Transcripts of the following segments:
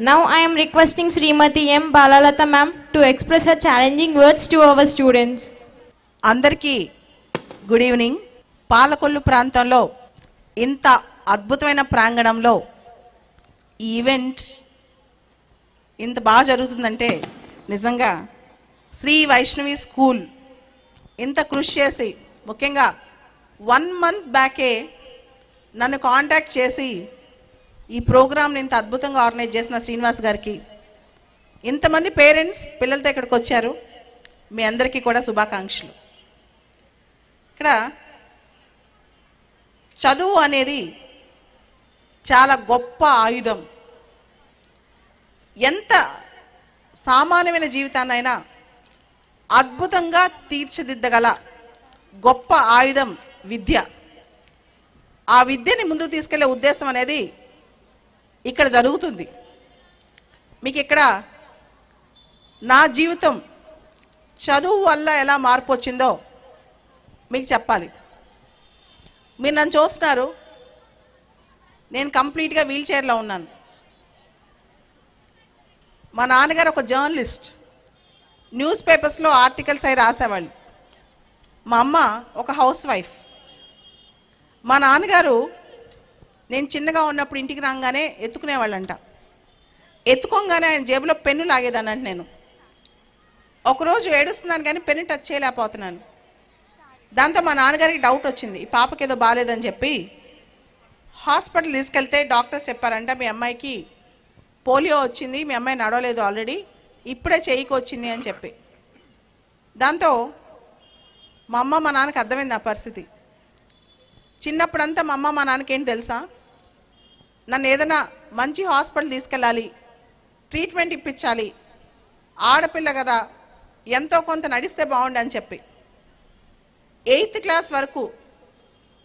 Now I am requesting Srimati M. Balalata ma'am to express her challenging words to our students. అందరికీ good evening. Palakollu ప్రాంతంలో ఇంత అద్భుతమైన ప్రాంగణంలో ఈ ఈవెంట్ ఇంత బాగా జరుగుతుందంటే నిజంగా శ్రీ వైష్ణవి స్కూల్ ఇంత కృషి చేసి, ముఖ్యంగా 1 month బ్యాకే నన్ను కాంటాక్ట్ చేసి ఈ ప్రోగ్రామ్ని ఇంత అద్భుతంగా ఆర్గనైజ్ చేసిన శ్రీనివాస్ గారికి, ఇంతమంది పేరెంట్స్ పిల్లలతో ఇక్కడికి వచ్చారు, మీ అందరికీ కూడా శుభాకాంక్షలు. ఇక్కడ చదువు అనేది చాలా గొప్ప ఆయుధం. ఎంత సామాన్యమైన జీవితాన్నైనా అద్భుతంగా తీర్చిదిద్దగల గొప్ప ఆయుధం విద్య. ఆ విద్యని ముందుకు తీసుకెళ్లే ఉద్దేశం అనేది ఇక్కడ జరుగుతుంది. మీకు ఇక్కడ నా జీవితం చదువు వల్ల ఎలా మార్పు వచ్చిందో మీకు చెప్పాలి. మీరు నన్ను చూస్తున్నారు, నేను కంప్లీట్గా వీల్ చైర్లో ఉన్నాను. మా నాన్నగారు ఒక జర్నలిస్ట్, న్యూస్ పేపర్స్లో ఆర్టికల్స్ అవి రాసేవాళ్ళు. మా అమ్మ ఒక హౌస్ వైఫ్. మా నాన్నగారు నేను చిన్నగా ఉన్నప్పుడు ఇంటికి రాగానే ఎత్తుకునేవాళ్ళంట. ఎత్తుకోగానే ఆయన జేబులో పెన్ను లాగేదానంట. నేను ఒకరోజు ఏడుస్తున్నాను కానీ పెన్ను టచ్ చేయలేకపోతున్నాను. దాంతో మా నాన్నగారికి డౌట్ వచ్చింది, ఈ పాపకి ఏదో బాగాలేదని చెప్పి హాస్పిటల్ తీసుకెళ్తే డాక్టర్స్ చెప్పారంట, మీ అమ్మాయికి పోలియో వచ్చింది, మీ అమ్మాయి నడవలేదు ఆల్రెడీ, ఇప్పుడే చెయ్యికి వచ్చింది అని చెప్పి. దాంతో మా అమ్మ మా నాన్నకి అర్థమైంది ఆ పరిస్థితి. చిన్నప్పుడంతా మా అమ్మ మా నాన్నకి ఏంటి తెలుసా, నన్ను ఏదైనా మంచి హాస్పిటల్ తీసుకెళ్ళాలి, ట్రీట్మెంట్ ఇప్పించాలి, ఆడపిల్ల కదా ఎంతో కొంత నడిస్తే బాగుండు అని చెప్పి. 8th క్లాస్ వరకు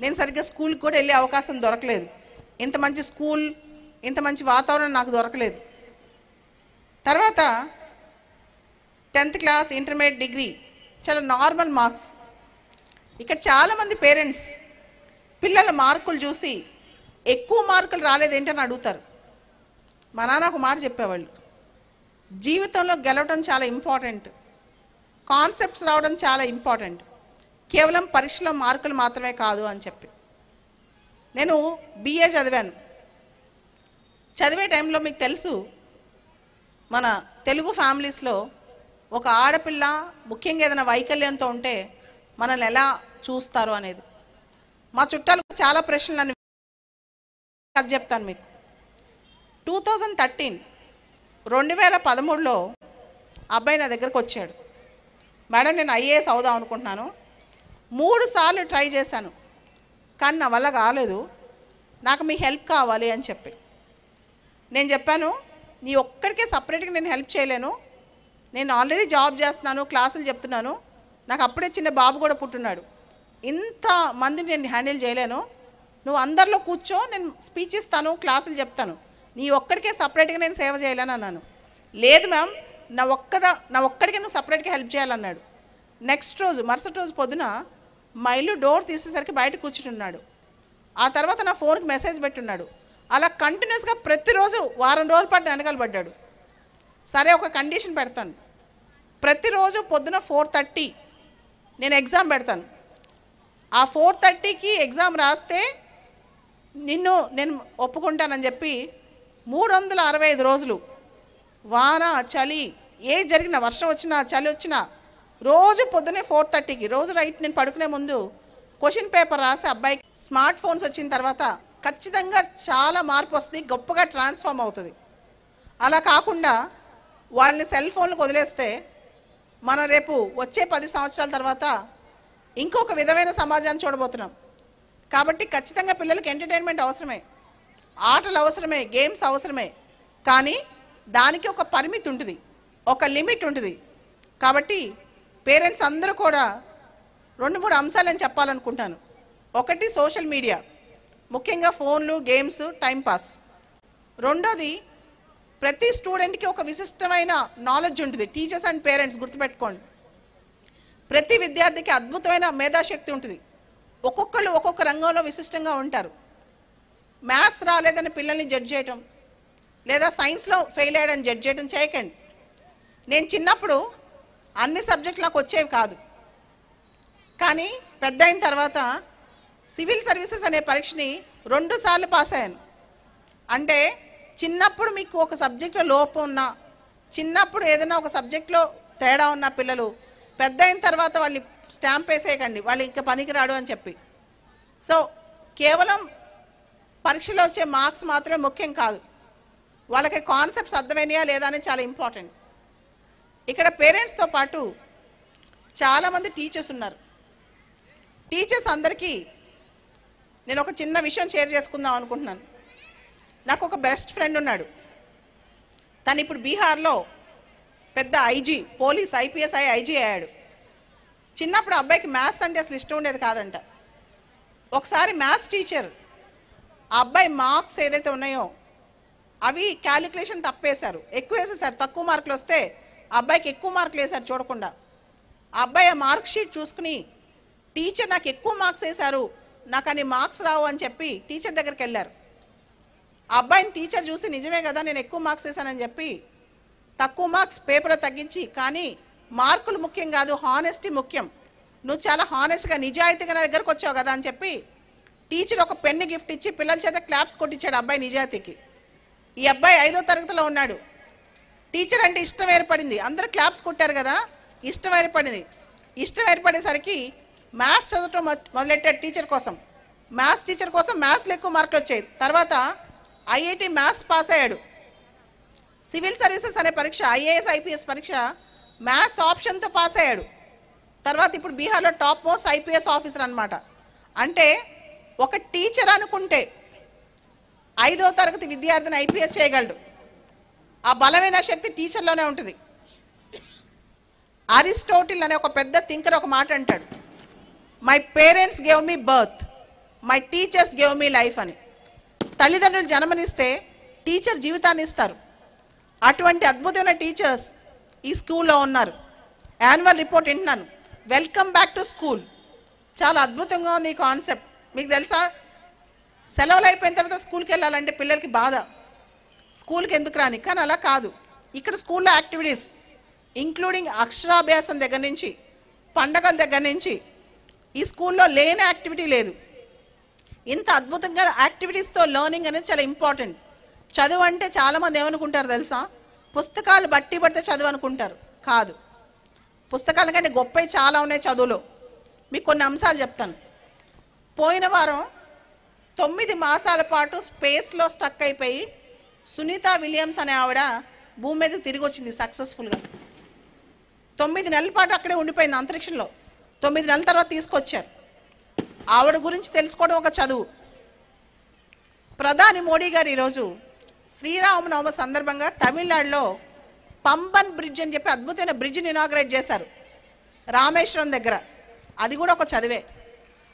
నేను సరిగ్గా స్కూల్కి కూడా వెళ్ళే అవకాశం దొరకలేదు. ఇంత మంచి స్కూల్, ఇంత మంచి వాతావరణం నాకు దొరకలేదు. తర్వాత 10th క్లాస్, ఇంటర్మీడియట్, డిగ్రీ చాలా నార్మల్ మార్క్స్. ఇక్కడ చాలామంది పేరెంట్స్ పిల్లల మార్కులు చూసి ఎక్కువ మార్కులు రాలేదేంటని అడుగుతారు. మా నాన్న ఒక మాట చెప్పేవాళ్ళు, జీవితంలో గెలవడం చాలా ఇంపార్టెంట్, కాన్సెప్ట్స్ రావడం చాలా ఇంపార్టెంట్, కేవలం పరీక్షలో మార్కులు మాత్రమే కాదు అని చెప్పి. నేను BA చదివాను. చదివే టైంలో మీకు తెలుసు, మన తెలుగు ఫ్యామిలీస్లో ఒక ఆడపిల్ల ముఖ్యంగా ఏదైనా వైకల్యంతో ఉంటే మనల్ని ఎలా చూస్తారు అనేది. మా చుట్టాలకు చాలా ప్రశ్నలు అని అది చెప్తాను మీకు. 2013లో అబ్బాయి నా దగ్గరకు వచ్చాడు. మేడం నేను IAS అవుదాం అనుకుంటున్నాను, 3 సార్లు ట్రై చేశాను కానీ నా వల్ల కాలేదు, నాకు మీ హెల్ప్ కావాలి అని చెప్పి. నేను చెప్పాను, నీ ఒక్కడికే సపరేట్గా నేను హెల్ప్ చేయలేను, నేను ఆల్రెడీ జాబ్ చేస్తున్నాను, క్లాసులు చెప్తున్నాను, నాకు అప్పుడే చిన్న బాబు కూడా పుట్టున్నాడు, ఇంత మందిని నేను హ్యాండిల్ చేయలేను, నువ్వు అందరిలో కూర్చో, నేను స్పీచ్ ఇస్తాను, క్లాసులు చెప్తాను, నీ ఒక్కడికే సపరేట్గా నేను సేవ చేయలేను అన్నాను. లేదు మ్యామ్, నా ఒక్కడికే నువ్వు సపరేట్గా హెల్ప్ చేయాలన్నాడు. నెక్స్ట్ రోజు, మరుసటి రోజు పొద్దున మా ఇల్లు డోర్ తీసేసరికి బయట కూర్చుంటున్నాడు. ఆ తర్వాత నా ఫోన్కి మెసేజ్ పెట్టున్నాడు. అలా కంటిన్యూస్గా ప్రతిరోజు వారం రోజుల పాటు వెనకాలబడ్డాడు. సరే ఒక కండిషన్ పెడతాను, ప్రతిరోజు పొద్దున 4:30 నేను ఎగ్జామ్ పెడతాను, ఆ 4:30కి ఎగ్జామ్ రాస్తే నేను ఒప్పుకుంటానని చెప్పి 365 రోజులు వాన చలి ఏ జరిగినా, వర్షం వచ్చినా చలి వచ్చినా రోజు పొద్దునే 4:30కి, రోజు నైట్ నేను పడుకునే ముందు క్వశ్చన్ పేపర్ రాసి అబ్బాయికి. స్మార్ట్ ఫోన్స్ వచ్చిన తర్వాత ఖచ్చితంగా చాలా మార్పు వస్తుంది, గొప్పగా ట్రాన్స్ఫార్మ్ అవుతుంది. అలా కాకుండా వాళ్ళని సెల్ ఫోన్లకు వదిలేస్తే మనం రేపు వచ్చే 10 సంవత్సరాల తర్వాత ఇంకొక విధమైన సమాజాన్ని చూడబోతున్నాం. కాబట్టి ఖచ్చితంగా పిల్లలకి ఎంటర్టైన్మెంట్ అవసరమే, ఆటలు అవసరమే, గేమ్స్ అవసరమే, కానీ దానికి ఒక పరిమితి ఉంటుంది, ఒక లిమిట్ ఉంటుంది. కాబట్టి పేరెంట్స్ అందరూ కూడా 2-3 అంశాలు నేను చెప్పాలనుకుంటాను. ఒకటి సోషల్ మీడియా, ముఖ్యంగా ఫోన్లు, గేమ్స్, టైంపాస్. రెండోది, ప్రతి స్టూడెంట్కి ఒక విశిష్టమైన నాలెడ్జ్ ఉంటుంది. టీచర్స్ అండ్ పేరెంట్స్ గుర్తుపెట్టుకోండి, ప్రతి విద్యార్థికి అద్భుతమైన మేధాశక్తి ఉంటుంది. ఒక్కొక్కళ్ళు ఒక్కొక్క రంగంలో విశిష్టంగా ఉంటారు. మ్యాథ్స్ రాలేదని పిల్లల్ని జడ్జ్ చేయటం, లేదా సైన్స్లో ఫెయిల్ అయ్యాడని జడ్జ్ చేయడం చేయకండి. నేను చిన్నప్పుడు అన్ని సబ్జెక్టులు నాకు వచ్చేవి కాదు, కానీ పెద్ద అయిన తర్వాత సివిల్ సర్వీసెస్ అనే పరీక్షని 2 సార్లు పాస్ అయ్యాను. అంటే చిన్నప్పుడు మీకు ఒక సబ్జెక్ట్లో లోపం ఉన్నా, చిన్నప్పుడు ఏదైనా ఒక సబ్జెక్ట్లో తేడా ఉన్న పిల్లలు పెద్ద అయిన తర్వాత వాళ్ళని స్టాంప్ వేసేయకండి, వాళ్ళు ఇంకా పనికిరాడు అని చెప్పి. సో కేవలం పరీక్షలో వచ్చే మార్క్స్ మాత్రమే ముఖ్యం కాదు, వాళ్ళకి కాన్సెప్ట్స్ అర్థమైనయా లేదా అనేది చాలా ఇంపార్టెంట్. ఇక్కడ పేరెంట్స్తో పాటు చాలామంది టీచర్స్ ఉన్నారు. టీచర్స్ అందరికీ నేను ఒక చిన్న విషయం షేర్ చేసుకుందాం అనుకుంటున్నాను. నాకు ఒక బెస్ట్ ఫ్రెండ్ ఉన్నాడు. తను ఇప్పుడు బీహార్లో పెద్ద ఐజీ, పోలీస్ IPS ఐజీ అయ్యాడు. చిన్నప్పుడు అబ్బాయికి మ్యాథ్స్ అంటే అసలు ఇష్టం ఉండేది కాదంట. ఒకసారి మ్యాథ్స్ టీచర్ ఆ అబ్బాయి మార్క్స్ ఏదైతే ఉన్నాయో అవి క్యాలిక్యులేషన్ తప్పేశారు, ఎక్కువ వేసేసారు. తక్కువ మార్కులు వస్తే అబ్బాయికి ఎక్కువ మార్కులు వేశారు చూడకుండా. ఆ అబ్బాయి ఆ మార్క్ షీట్ చూసుకుని, టీచర్ నాకు ఎక్కువ మార్క్స్ వేశారు, నాకు అన్ని మార్క్స్ రావు అని చెప్పి టీచర్ దగ్గరికి వెళ్ళారు. ఆ అబ్బాయిని టీచర్ చూసి, నిజమే కదా నేను ఎక్కువ మార్క్స్ వేశానని చెప్పి తక్కువ మార్క్స్ పేపర్ తగ్గించి, కానీ మార్కులు ముఖ్యం కాదు, హానెస్టీ ముఖ్యం, నువ్వు చాలా హానెస్ట్గా నిజాయితీగా నా దగ్గరకు వచ్చావు కదా అని చెప్పి టీచర్ ఒక పెన్ను గిఫ్ట్ ఇచ్చి పిల్లల చేత క్లాప్స్ కొట్టించాడు అబ్బాయి నిజాయితీకి. ఈ అబ్బాయి 5వ తరగతిలో ఉన్నాడు. టీచర్ అంటే ఇష్టం ఏర్పడింది, అందరూ క్లాప్స్ కొట్టారు కదా, ఇష్టం ఏర్పడింది. ఇష్టం ఏర్పడేసరికి మ్యాథ్స్ చదవటం మొదలెట్టాడు టీచర్ కోసం. మ్యాథ్స్ టీచర్ కోసం మ్యాథ్స్లో ఎక్కువ మార్కులు వచ్చాయి. తర్వాత IIT మ్యాథ్స్ పాస్ అయ్యాడు. సివిల్ సర్వీసెస్ అనే పరీక్ష, IAS IPS పరీక్ష మ్యాథ్స్ ఆప్షన్తో పాస్ అయ్యాడు. తర్వాత ఇప్పుడు బీహార్లో టాప్ మోస్ట్ IPS ఆఫీసర్ అనమాట. అంటే ఒక టీచర్ అనుకుంటే 5వ తరగతి విద్యార్థిని IPS చేయగలడు. ఆ బలమైన శక్తి టీచర్లోనే ఉంటుంది. అరిస్టోటిల్ అనే ఒక పెద్ద థింకర్ ఒక మాట అంటాడు, my parents gave me birth, my teachers gave me life అని. తల్లిదండ్రులు జన్మనిస్తే టీచర్ జీవితాన్ని ఇస్తారు. అటువంటి అద్భుతమైన టీచర్స్ ఈ స్కూల్లో ఉన్నారు. యాన్యువల్ రిపోర్ట్ వింటున్నాను, వెల్కమ్ బ్యాక్ టు స్కూల్. చాలా అద్భుతంగా ఉంది ఈ కాన్సెప్ట్. మీకు తెలుసా, సెలవులు అయిపోయిన తర్వాత స్కూల్కి వెళ్ళాలంటే పిల్లలకి బాధ, స్కూల్కి ఎందుకు రాని. కానీ అలా కాదు, ఇక్కడ స్కూల్లో యాక్టివిటీస్ ఇంక్లూడింగ్ అక్షరాభ్యాసం దగ్గర నుంచి పండగల దగ్గర నుంచి ఈ స్కూల్లో లేని యాక్టివిటీ లేదు. ఇంత అద్భుతంగా యాక్టివిటీస్తో లెర్నింగ్ అనేది చాలా ఇంపార్టెంట్. చదువు అంటే చాలామంది ఏమనుకుంటారు తెలుసా, పుస్తకాలు బట్టి పడితే చదువు అనుకుంటారు. కాదు, పుస్తకాల కంటే గొప్పవి చాలా ఉన్నాయి చదువులో. మీకు కొన్ని అంశాలు చెప్తాను. పోయిన వారం 9 మాసాల పాటు స్పేస్లో స్టక్ అయిపోయి సునీత విలియమ్స్ అనే ఆవిడ భూమి మీదకి తిరిగి వచ్చింది సక్సెస్ఫుల్గా. 9 నెలల పాటు అక్కడే ఉండిపోయింది అంతరిక్షంలో. 9 నెలల తర్వాత తీసుకొచ్చారు. ఆవిడ గురించి తెలుసుకోవడం ఒక చదువు. ప్రధాని మోడీ గారు ఈరోజు శ్రీరామనవమి సందర్భంగా తమిళనాడులో పంబన్ బ్రిడ్జ్ అని చెప్పి అద్భుతమైన బ్రిడ్జ్ని ఇనాగ్రేట్ చేశారు రామేశ్వరం దగ్గర. అది కూడా ఒక చదువే.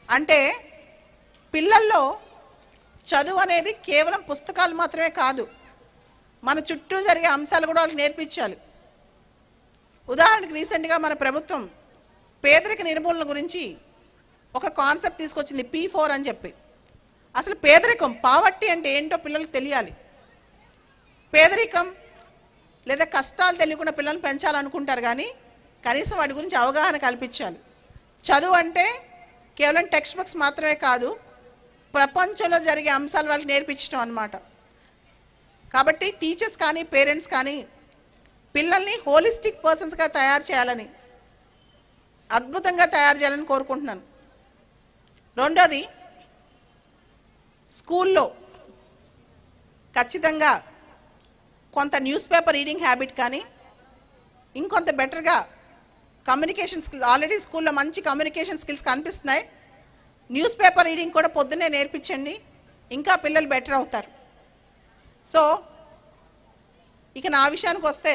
అంటే పిల్లల్లో చదువు అనేది కేవలం పుస్తకాలు మాత్రమే కాదు, మన చుట్టూ జరిగే అంశాలు కూడా వాళ్ళకి నేర్పించాలి. ఉదాహరణకి రీసెంట్గా మన ప్రభుత్వం పేదరిక నిర్మూలన గురించి ఒక కాన్సెప్ట్ తీసుకొచ్చింది, P4 అని చెప్పి. అసలు పేదరికం, పావర్టీ అంటే ఏంటో పిల్లలకు తెలియాలి. పేదరికం లేదా కష్టాలు తెలియకుండా పిల్లల్ని పెంచాలనుకుంటారు, కానీ కనీసం వాటి గురించి అవగాహన కల్పించాలి. చదువు అంటే కేవలం టెక్స్ట్ బుక్స్ మాత్రమే కాదు, ప్రపంచంలో జరిగే అంశాలు వాళ్ళకి నేర్పించడం అన్నమాట. కాబట్టి టీచర్స్ కానీ పేరెంట్స్ కానీ పిల్లల్ని హోలిస్టిక్ పర్సన్స్గా తయారు చేయాలని, అద్భుతంగా తయారు చేయాలని కోరుకుంటున్నాను. రెండోది, స్కూల్లో ఖచ్చితంగా కొంత న్యూస్ పేపర్ రీడింగ్ హ్యాబిట్ కానీ ఇంకొంత బెటర్గా కమ్యూనికేషన్ స్కిల్స్, ఆల్రెడీ స్కూల్లో మంచి కమ్యూనికేషన్ స్కిల్స్ కనిపిస్తున్నాయి. న్యూస్ పేపర్ రీడింగ్ కూడా పొద్దున్నే నేర్పించండి, ఇంకా పిల్లలు బెటర్ అవుతారు. సో ఇక నా విషయానికి వస్తే,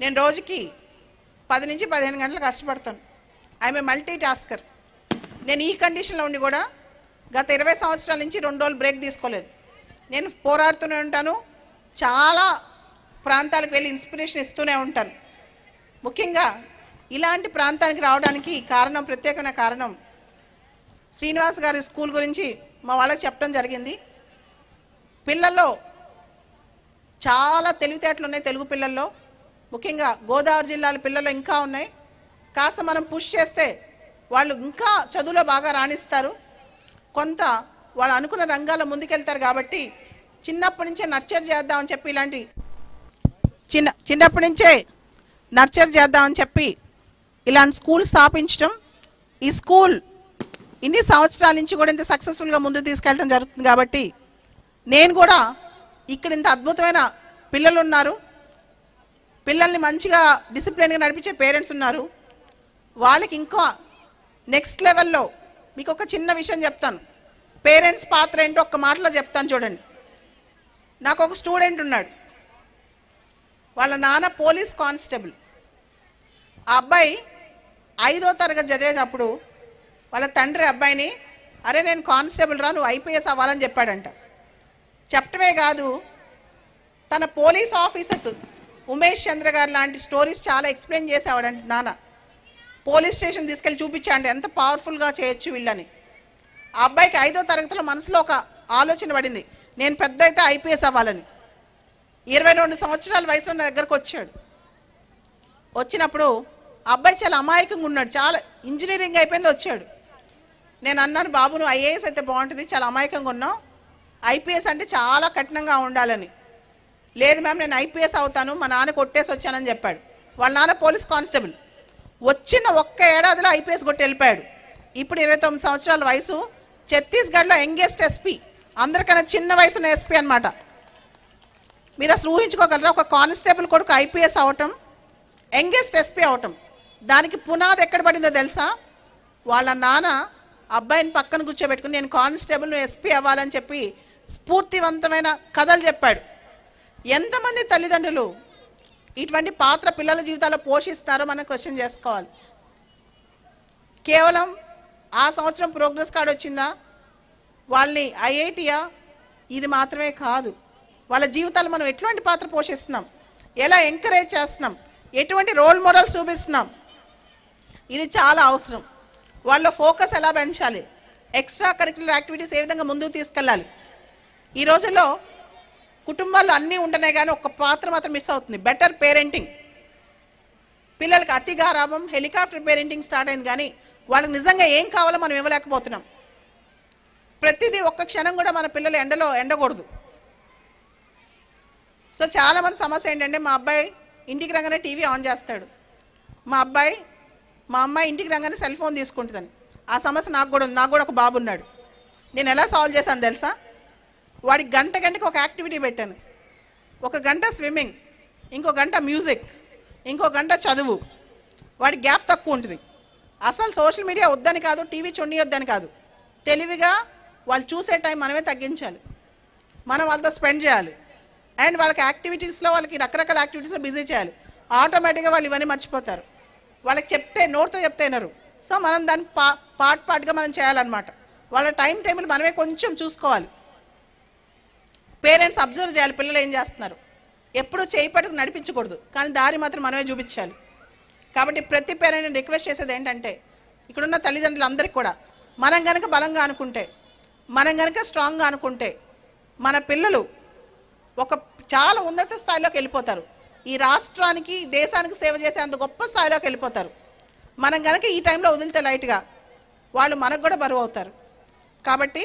నేను రోజుకి 10 నుంచి 15 గంటలు కష్టపడతాను. I'm a multitasker. నేను ఈ కండిషన్లో ఉండి కూడా గత 20 సంవత్సరాల నుంచి 2 రోజులు బ్రేక్ తీసుకోలేదు. నేను పోరాడుతూనే ఉంటాను, చాలా ప్రాంతాలకు వెళ్ళి ఇన్స్పిరేషన్ ఇస్తూనే ఉంటాను. ముఖ్యంగా ఇలాంటి ప్రాంతానికి రావడానికి కారణం, ప్రత్యేకమైన కారణం, శ్రీనివాస్ గారి స్కూల్ గురించి మా వాళ్ళకి చెప్పడం జరిగింది. పిల్లల్లో చాలా తెలివితేటలు ఉన్నాయి తెలుగు పిల్లల్లో, ముఖ్యంగా గోదావరి జిల్లాల పిల్లలు ఇంకా ఉన్నాయి. కాస్త మనం పుష్ చేస్తే వాళ్ళు ఇంకా చదువులో బాగా రాణిస్తారు, కొంత వాళ్ళు అనుకున్న రంగాల్లో ముందుకెళ్తారు. కాబట్టి చిన్నప్పటి నుంచే నర్చర్ చేద్దామని చెప్పి ఇలాంటి చిన్నప్పటి నుంచే నర్చర్ చేద్దామని చెప్పి ఇలాంటి స్కూల్ స్థాపించడం, ఈ స్కూల్ ఇన్ని సంవత్సరాల నుంచి కూడా ఇంత సక్సెస్ఫుల్గా ముందుకు తీసుకెళ్ళడం జరుగుతుంది. కాబట్టి నేను కూడా ఇక్కడ ఇంత అద్భుతమైన పిల్లలు ఉన్నారు, పిల్లల్ని మంచిగా డిసిప్లిన్గా నడిపించే పేరెంట్స్ ఉన్నారు, వాళ్ళకి ఇంకా నెక్స్ట్ లెవెల్లో మీకు ఒక చిన్న విషయం చెప్తాను. పేరెంట్స్ పాత్ర ఏంటో ఒక్క మాటలో చెప్తాను చూడండి. నాకు ఒక స్టూడెంట్ ఉన్నాడు, వాళ్ళ నాన్న పోలీస్ కానిస్టేబుల్. ఆ అబ్బాయి 5వ తరగతి చదివేటప్పుడు వాళ్ళ తండ్రి అబ్బాయిని, అరే నేను కానిస్టేబుల్ రా, నువ్వు ఐపీఎస్ అవ్వాలని చెప్పాడంట. చెప్పటమే కాదు, తన పోలీస్ ఆఫీసర్స్ ఉమేష్ చంద్ర గారు లాంటి స్టోరీస్ చాలా ఎక్స్ప్లెయిన్ చేసేవాడంట నాన్న. పోలీస్ స్టేషన్ తీసుకెళ్ళి చూపించాడంటే ఎంత పవర్ఫుల్గా చేయొచ్చు వీళ్ళని. ఆ అబ్బాయికి 5వ తరగతిలో మనసులో ఒక ఆలోచన పడింది, నేను పెద్ద అయితే ఐపీఎస్ అవ్వాలని. 22 సంవత్సరాల వయసులో నా దగ్గరకు వచ్చాడు. వచ్చినప్పుడు అబ్బాయి చాలా అమాయకంగా ఉన్నాడు, చాలా ఇంజనీరింగ్ అయిపోయింది వచ్చాడు. నేను అన్నాను, బాబు నువ్వు ఐఏఎస్ అయితే బాగుంటుంది, చాలా అమాయకంగా ఉన్నావు, ఐపీఎస్ అంటే చాలా కఠినంగా ఉండాలని. లేదు మ్యామ్ నేను ఐపీఎస్ అవుతాను, మా నాన్న కొట్టేసి వచ్చానని చెప్పాడు. వాళ్ళ నాన్న పోలీస్ కానిస్టేబుల్, వచ్చిన ఒక్క ఏడాదిలో ఐపీఎస్ కొట్టి వెళ్ళిపోయాడు. ఇప్పుడు 29 సంవత్సరాల వయసు, ఛత్తీస్గఢ్లో యంగెస్ట్ ఎస్పీ, అందరికన్నా చిన్న వయసున్న ఎస్పీ అనమాట. మీరు అసలు ఊహించుకోగలరా, ఒక కానిస్టేబుల్ కొడుకు ఐపీఎస్ అవటం, యంగెస్ట్ ఎస్పీ అవటం. దానికి పునాది ఎక్కడ పడిందో తెలుసా? వాళ్ళ నాన్న అబ్బాయిని పక్కన కూర్చోబెట్టుకుని నేను కానిస్టేబుల్ నువ్వు ఎస్పీ అవ్వాలని చెప్పి స్ఫూర్తివంతమైన కథలు చెప్పాడు. ఎంతమంది తల్లిదండ్రులు ఇటువంటి పాత్ర పిల్లల జీవితాల్లో పోషిస్తారో మనం క్వశ్చన్ చేసుకోవాలి. కేవలం ఆ సంవత్సరం ప్రోగ్రెస్ కార్డు వచ్చిందా, వాళ్ళని ఐఐటియా, ఇది మాత్రమే కాదు, వాళ్ళ జీవితాలు మనం ఎటువంటి పాత్ర పోషిస్తున్నాం, ఎలా ఎంకరేజ్ చేస్తున్నాం, ఎటువంటి రోల్ మోడల్స్ చూపిస్తున్నాం, ఇది చాలా అవసరం. వాళ్ళ ఫోకస్ ఎలా పెంచాలి, ఎక్స్ట్రా కరిక్యులర్ యాక్టివిటీస్ ఏ విధంగా ముందుకు తీసుకెళ్ళాలి. ఈ రోజుల్లో కుటుంబాల్లో అన్నీ ఉంటున్నాయి కానీ ఒక పాత్ర మాత్రం మిస్ అవుతుంది, బెటర్ పేరెంటింగ్. పిల్లలకి అతి గారాబం, హెలికాప్టర్ పేరెంటింగ్ స్టార్ట్ అయింది కానీ వాళ్ళకి నిజంగా ఏం కావాలో మనం ఇవ్వలేకపోతున్నాం. ప్రతిదీ ఒక్క క్షణం కూడా మన పిల్లలు ఎండలో ఎండకూడదు. సో చాలామంది సమస్య ఏంటంటే, మా అబ్బాయి ఇంటికి రాగానే టీవీ ఆన్ చేస్తాడు, మా అమ్మాయి ఇంటికి రాగానే సెల్ ఫోన్ తీసుకుంటుందని. ఆ సమస్య నాకు కూడా ఉంది, నాకు కూడా ఒక బాబు ఉన్నాడు. నేను ఎలా సాల్వ్ చేశాను తెలుసా? వాడికి గంటకి ఒక యాక్టివిటీ పెట్టాను. 1 గంట స్విమ్మింగ్, ఇంకో గంట మ్యూజిక్, ఇంకో గంట చదువు. వాడి గ్యాప్ తక్కువ ఉంటుంది. అసలు సోషల్ మీడియా వద్దని కాదు, టీవీ చున్నీ వద్దని కాదు, తెలివిగా వాళ్ళు చూసే టైం మనమే తగ్గించాలి, మనం వాళ్ళతో స్పెండ్ చేయాలి. అండ్ వాళ్ళకి యాక్టివిటీస్లో వాళ్ళకి రకరకాల యాక్టివిటీస్లో బిజీ చేయాలి. ఆటోమేటిక్గా వాళ్ళు ఇవన్నీ మర్చిపోతారు. వాళ్ళకి చెప్తే నోట్తో చెప్తే వినరు. సో మనం దాన్ని పార్ట్గా మనం చేయాలన్నమాట. వాళ్ళ టైం టేబుల్ మనమే కొంచెం చూసుకోవాలి. పేరెంట్స్ అబ్జర్వ్ చేయాలి పిల్లలు ఏం చేస్తున్నారు. ఎప్పుడూ చేయి పట్టుకు నడిపించకూడదు, కానీ దారి మాత్రం మనమే చూపించాలి. కాబట్టి ప్రతి పేరెంట్ని రిక్వెస్ట్ చేసేది ఏంటంటే, ఇక్కడున్న తల్లిదండ్రులందరికీ కూడా మనం కనుక బలంగా అనుకుంటే, మనం కనుక స్ట్రాంగ్గా అనుకుంటే, మన పిల్లలు ఒక చాలా ఉన్నత స్థాయిలోకి వెళ్ళిపోతారు. ఈ రాష్ట్రానికి దేశానికి సేవ చేసే అంత గొప్ప స్థాయిలోకి వెళ్ళిపోతారు. మనం కనుక ఈ టైంలో వదిలితే లైట్గా వాళ్ళు మనకు కూడా బరువు అవుతారు. కాబట్టి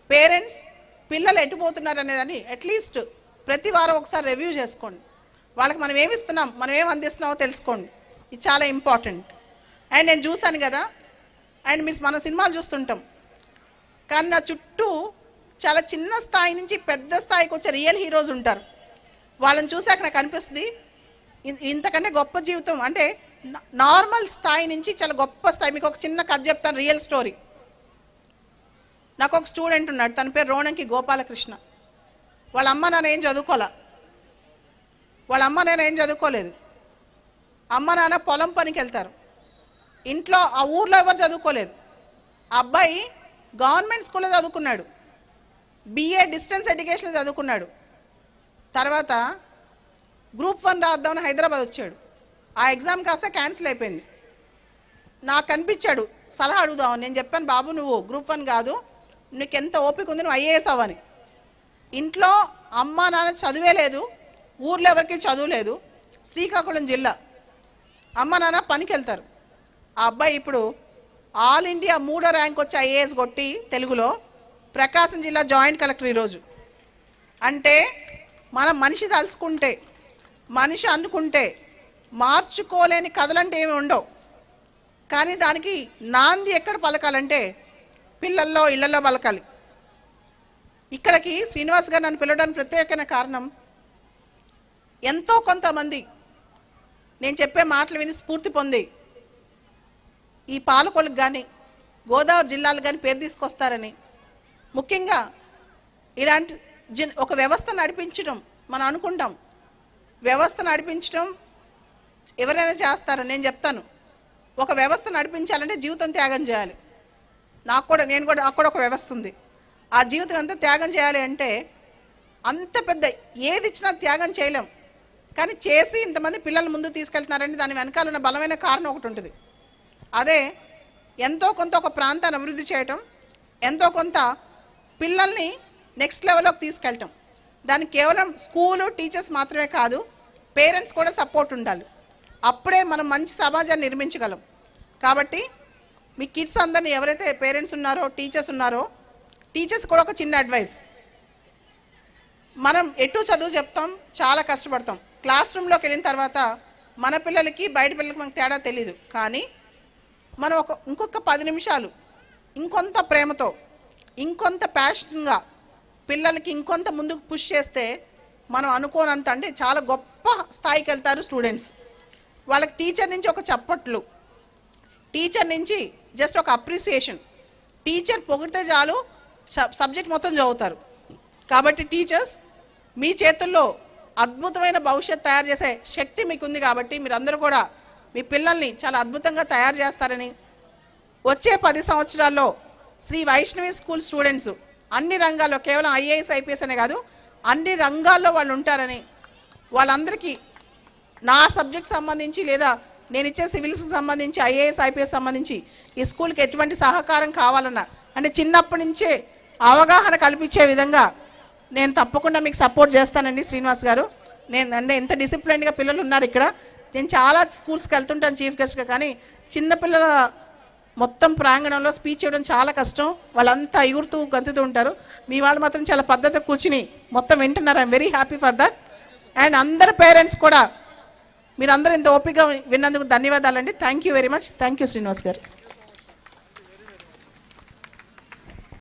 పేరెంట్స్ పిల్లలు ఎటుపోతున్నారు అనేదాన్ని అట్లీస్ట్ ప్రతి వారం ఒకసారి రివ్యూ చేసుకోండి. వాళ్ళకి మనం ఏమి ఇస్తున్నాం, మనం ఏమి అందిస్తున్నామో తెలుసుకోండి. ఇది చాలా ఇంపార్టెంట్. అండ్ నేను చూశాను కదా, అండ్ మీరు మన సినిమాలు చూస్తుంటాం, కానీ నా చుట్టూ చాలా చిన్న స్థాయి నుంచి పెద్ద స్థాయికి వచ్చే రియల్ హీరోస్ ఉంటారు. వాళ్ళని చూసాక నాకు అనిపిస్తుంది ఇంతకంటే గొప్ప జీవితం అంటే నార్మల్ స్థాయి నుంచి చాలా గొప్ప స్థాయి. మీకు ఒక చిన్న కథ చెప్తాను, రియల్ స్టోరీ. నాకు ఒక స్టూడెంట్ ఉన్నాడు, తన పేరు రోణంకి గోపాలకృష్ణ. వాళ్ళ అమ్మ నాన్న ఏం చదువుకోలేదు. అమ్మ నాన్న పొలం పనికి వెళ్తారు. ఇంట్లో ఆ ఊర్లో ఎవరు చదువుకోలేదు. ఆ అబ్బాయి గవర్నమెంట్ స్కూల్లో చదువుకున్నాడు, BA డిస్టెన్స్ ఎడ్యుకేషన్లో చదువుకున్నాడు. తర్వాత గ్రూప్ 1 రాద్దామని హైదరాబాద్ వచ్చాడు. ఆ ఎగ్జామ్ కాస్త క్యాన్సిల్ అయిపోయింది. నాకు కనిపించాడు, సలహా అడుగుదామని. నేను చెప్పాను, బాబు నువ్వు గ్రూప్ 1 కాదు, నీకు ఎంత ఓపిక ఉంది, నువ్వు IAS అవ్వని. ఇంట్లో అమ్మ నాన్న చదివే లేదు, ఊర్లో ఎవరికి చదువు లేదు, శ్రీకాకుళం జిల్లా, అమ్మ నాన్న పనికి వెళ్తారు. ఆ అబ్బాయి ఇప్పుడు ఆల్ ఇండియా 3వ ర్యాంక్ వచ్చి ఐఏఎస్ కొట్టి తెలుగులో ప్రకాశం జిల్లా జాయింట్ కలెక్టర్ ఈరోజు. అంటే మనం మనిషి తలుసుకుంటే, మనిషి అనుకుంటే మార్చుకోలేని కథలంటే ఏమి ఉండవు. కానీ దానికి నాంది ఎక్కడ పలకాలంటే పిల్లల్లో, ఇళ్లలో పలకాలి. ఇక్కడికి శ్రీనివాస్ గారు నన్ను పిలవడానికి ప్రత్యేకమైన కారణం, ఎంతో కొంతమంది నేను చెప్పే మాటలు విని స్ఫూర్తి పొంది ఈ పాలకొలకు కానీ గోదావరి జిల్లాలకు కానీ పేరు తీసుకొస్తారని, ముఖ్యంగా ఇలాంటి ఒక వ్యవస్థ నడిపించడం మనం అనుకుంటాం, వ్యవస్థ నడిపించడం ఎవరైనా చేస్తారని నేను చెప్తాను. ఒక వ్యవస్థ నడిపించాలంటే జీవితం త్యాగం చేయాలి. నాకు కూడా ఒక వ్యవస్థ ఉంది. ఆ జీవితం అంతా త్యాగం చేయాలి అంటే అంత పెద్ద ఏది ఇచ్చినా త్యాగం చేయలేం. కానీ చేసి ఇంతమంది పిల్లల ముందు తీసుకెళ్తున్నారంటే దాని వెనకాల ఉన్న బలమైన కారణం ఒకటి ఉంటుంది. అదే ఎంతో కొంత ఒక ప్రాంతాన్ని అభివృద్ధి చేయటం, ఎంతో కొంత పిల్లల్ని నెక్స్ట్ లెవెల్లోకి తీసుకెళ్ళటం. దానికి కేవలం స్కూలు, టీచర్స్ మాత్రమే కాదు, పేరెంట్స్ కూడా సపోర్ట్ ఉండాలి. అప్పుడే మనం మంచి సమాజాన్ని నిర్మించగలం. కాబట్టి మీ కిడ్స్ అందరినీ ఎవరైతే పేరెంట్స్ ఉన్నారో, టీచర్స్ ఉన్నారో, టీచర్స్ కూడా ఒక చిన్న అడ్వైస్, మనం ఎటు చదువు చెప్తాం, చాలా కష్టపడతాం. క్లాస్ రూమ్లోకి వెళ్ళిన తర్వాత మన పిల్లలకి బయట పిల్లలకి మనకు తేడా తెలీదు. కానీ మనం ఇంకొక 10 నిమిషాలు ఇంకొంత ప్రేమతో, ఇంకొంత ప్యాషన్గా పిల్లలకి ఇంకొంత ముందుకు పుష్ చేస్తే మనం అనుకోనంత, అంటే చాలా గొప్ప స్థాయికి వెళ్తారు స్టూడెంట్స్. వాళ్ళకి టీచర్ నుంచి ఒక చప్పట్లు, టీచర్ నుంచి జస్ట్ ఒక అప్రిసియేషన్, టీచర్ పొగిడితే చాలు సబ్జెక్ట్ మొత్తం చదువుతారు. కాబట్టి టీచర్స్, మీ చేతుల్లో అద్భుతమైన భవిష్యత్తు తయారు చేసే శక్తి మీకు ఉంది. కాబట్టి మీరందరూ కూడా మీ పిల్లల్ని చాలా అద్భుతంగా తయారు చేస్తారని, వచ్చే 10 సంవత్సరాల్లో శ్రీ వైష్ణవి స్కూల్ స్టూడెంట్స్ అన్ని రంగాల్లో, కేవలం ఐఏఎస్ ఐపీఎస్ అనే కాదు, అన్ని రంగాల్లో వాళ్ళు ఉంటారని, వాళ్ళందరికీ నా సబ్జెక్ట్ సంబంధించి లేదా నేను ఇచ్చే సివిల్స్కి సంబంధించి, ఐఏఎస్ ఐపీఎస్ సంబంధించి ఈ స్కూల్కి ఎటువంటి సహకారం కావాలన్నా, అంటే చిన్నప్పటి నుంచే అవగాహన కల్పించే విధంగా నేను తప్పకుండా మీకు సపోర్ట్ చేస్తానండి శ్రీనివాస్ గారు. నేను అంటే ఎంత డిసిప్లైన్గా పిల్లలు ఉన్నారు ఇక్కడ. నేను చాలా స్కూల్స్కి వెళ్తుంటాను చీఫ్ గెస్ట్గా, కానీ చిన్నపిల్లల మొత్తం ప్రాంగణంలో స్పీచ్ చేయడం చాలా కష్టం. వాళ్ళంతా ఎగురుతూ గంతుతూ ఉంటారు. మీ వాళ్ళు మాత్రం చాలా పద్ధతిగా కూర్చుని మొత్తం వింటున్నారు. I'm very happy for that. And అందరు పేరెంట్స్ కూడా మీరందరూ ఇంత ఓపికగా విన్నందుకు ధన్యవాదాలండి. Thank you very much. Thank you Srinivas గారు.